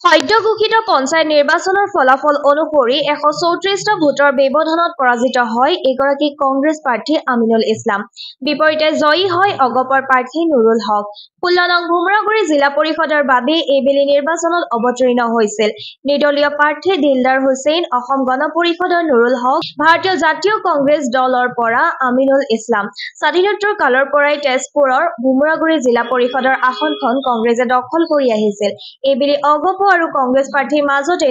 সদ্য ঘোষিত পঞ্চায়ত নিৰ্বাচনৰ ফলাফল অনুসৰি 134টা ভোটৰ ব্যৱধানত পৰাজিত হয় এগৰাকী কংগ্ৰেছ প্ৰাৰ্থী আমিনুল ইছলাম। বিপৰীতে জয়ী হয় অগপৰ প্ৰাৰ্থী নুৰুল হক। 16 নং ভোমৰাগুৰি জিলা পৰিষদৰ বাবে এইবেলি নিৰ্বাচনত অৱতীৰ্ণ হৈছিল নিৰ্দলীয় প্ৰাৰ্থী দিলদাৰ হুছেইন, অসম গণ পৰিষদৰ নুৰুল হক, ভাৰতীয় জাতীয় কংগ্ৰেছ দলৰ পৰা আমিনুল ইছলাম। স্বাধীনোত্তৰ কালৰ পৰাই তেজপুৰৰ ভোমৰাগুৰি জিলা পৰিষদৰ আসনখন কংগ্ৰেছে দখল কৰি আহিছিল। এইবেলি অগপ আৰু কংগ্ৰেছ প্ৰাৰ্থীৰ মাজতে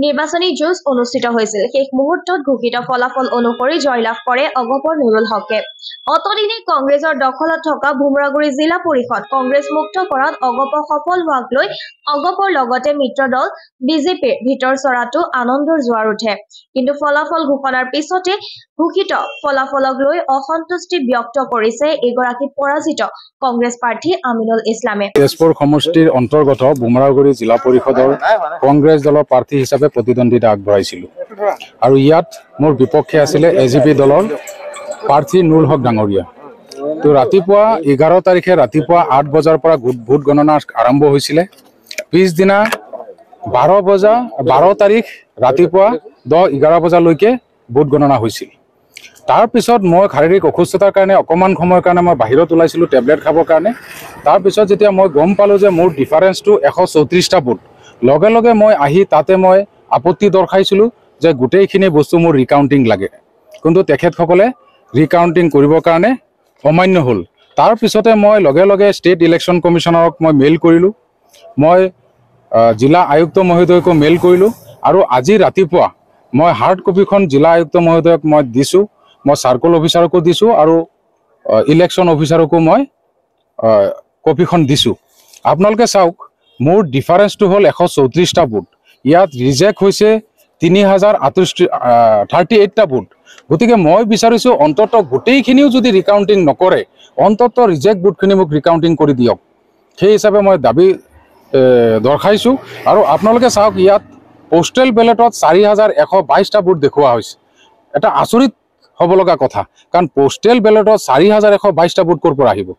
নিৰ্বাচনী যুঁজ অনুষ্ঠিত হৈছিল। শেষ মুহূৰ্তত ঘোষিত ফলাফল অনুসৰি জয়লাভ কৰে অগপৰ নুৰুল হকে। অতদিনে কংগ্ৰেছৰ দখলত থকা ভোমৰাগুৰি জিলা পৰিষদ কংগ্ৰেছ মুক্ত কৰাত অগপ সফল হোৱাক লৈ অগপৰ লগতে মিত্ৰ দল বিজেপিৰ ভিতৰ চৰাটো আনন্দৰ জোৱাৰ উঠে। কিন্তু ফলাফল ঘোষণাৰ পিছতে ঘোষিত ফলাফলক লৈ অসন্তুষ্টি ব্যক্ত কৰিছে এগৰাকী পৰাজিত কংগ্ৰেছ প্ৰাৰ্থী আমিনুল ইছলামে। তেজপুৰ সমষ্টিৰ অন্তৰ্গত ভোমৰাগুৰি জিলা পৰিষদৰ কংগ্ৰেছ দলৰ প্ৰাৰ্থী হিচাপে প্ৰতিদ্বন্দ্বিতা আগবঢ়াইছিলোঁ আৰু ইয়াত মোৰ বিপক্ষে আছিলে এজিপি দলৰ প্ৰাৰ্থী নুৰুল হক ডাঙৰীয়া। তো ৰাতিপুৱা 11 তাৰিখে ৰাতিপুৱা 8 বজাৰ পৰা ভোট গণনা আৰম্ভ হৈছিলে। পিছদিনা 12 তাৰিখ ৰাতিপুৱা 10-11 বজালৈকে ভোট গণনা হৈছিল। তাৰপিছত মই শাৰীৰিক অসুস্থতাৰ কাৰণে অকণমান সময়ৰ কাৰণে মই বাহিৰত ওলাইছিলোঁ টেবলেট খাবৰ কাৰণে। তাৰপিছত যেতিয়া মই গম পালোঁ যে মোৰ ডিফাৰেঞ্চটো 134টা ভোট, লগে লগে মই আহি তাতে মই আপত্তি দৰ্শাইছিলোঁ যে গোটেইখিনি বস্তু মোৰ ৰিকাউণ্টিং লাগে। কিন্তু তেখেতসকলে ৰিকাউণ্টিং কৰিবৰ কাৰণে অমান্য হ'ল। তাৰপিছতে মই লগে লগে ষ্টেট ইলেকশ্যন কমিশ্যনাৰক মই মেইল কৰিলোঁ, মই জিলা আয়ুক্ত মহোদয়কো মেইল কৰিলোঁ আৰু আজি ৰাতিপুৱা মই হাৰ্ড কপিখন জিলা আয়ুক্ত মহোদয়ক মই দিছোঁ, মই চাৰ্কল অফিচাৰকো দিছোঁ আৰু ইলেকশ্যন অফিচাৰকো মই কপিখন দিছোঁ। আপোনালোকে চাওক, মোৰ ডিফাৰেঞ্চটো হ'ল 134টা ভোট, ইয়াত ৰিজেক্ট হৈছে 3038টা ভোট। গতিকে মই বিচাৰিছোঁ অন্ততঃ গোটেইখিনিও যদি ৰিকাউণ্টিং নকৰে, অন্ততঃ ৰিজেক্ট ভোটখিনি মোক ৰিকাউণ্টিং কৰি দিয়ক, সেই হিচাপে মই দাবী দৰ্শাইছোঁ। আৰু আপোনালোকে চাওক, ইয়াত পোষ্টেল বেলেটত 4122টা ভোট দেখুওৱা হৈছে। এটা আচৰিত হ'ব লগা কথা, কাৰণ পোষ্টেল বেলেটত 4122টা ভোট ক'ৰ পৰা আহিব।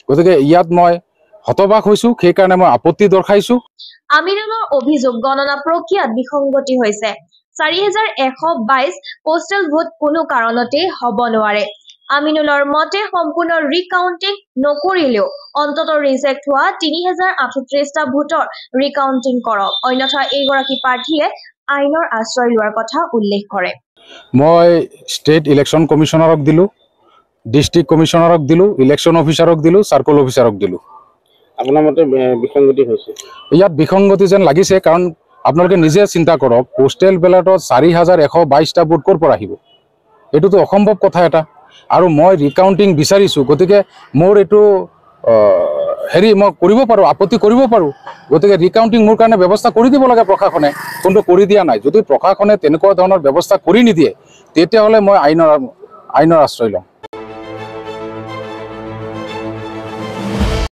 গতিকে ইয়াত মই হতবাক হৈছোঁ, সেইকাৰণে মই আপত্তি দৰ্শাইছোঁ। আমিনুলৰ অভিযোগ গণনা প্ৰক্ৰিয়াত বিসংগতি হৈছে। 4122 পোষ্টেল ভোট কোনো কাৰণতে হ'ব নোৱাৰে। আমিনুলৰ মতে সম্পূৰ্ণ ৰিকাউণ্টিং নকৰিলেও অন্ততঃ ৰিজেক্ট হোৱা 3038টা ভোটৰ ৰিকাউণ্টিং কৰক, অন্যথা এইগৰাকী প্ৰাৰ্থীয়ে আইনৰ আশ্ৰয় লোৱাৰ কথা উল্লেখ কৰে। মই ষ্টেট ইলেকশ্যন কমিশ্যনাৰক দিলোঁ, ডিষ্ট্ৰিক্ট কমিশ্যনাৰক দিলোঁ, ইলেকশ্যন অফিচাৰক দিলোঁ, চাৰ্কল অফিচাৰক দিলোঁ। আপোনাৰ মতে বিসংগতি হৈছে? ইয়াত বিসংগতি যেন লাগিছে, কাৰণ আপোনালোকে নিজে চিন্তা কৰক, পোষ্টেল বেলেটত 4122টা ভোট ক'ৰ পৰা আহিব? এইটোতো অসম্ভৱ কথা এটা। আৰু মই ৰিকাউণ্টিং বিচাৰিছোঁ, গতিকে মোৰ এইটো মই কৰিব পাৰোঁ, আপত্তি কৰিব পাৰোঁ। গতিকে ৰিকাউণ্টিং মোৰ কাৰণে ব্যৱস্থা কৰি দিব লাগে প্ৰশাসনে, কিন্তু কৰি দিয়া নাই। যদি প্ৰশাসনে তেনেকুৱা ধৰণৰ ব্যৱস্থা কৰি নিদিয়ে, তেতিয়াহ'লে মই আইনৰ আশ্ৰয় ল'ম।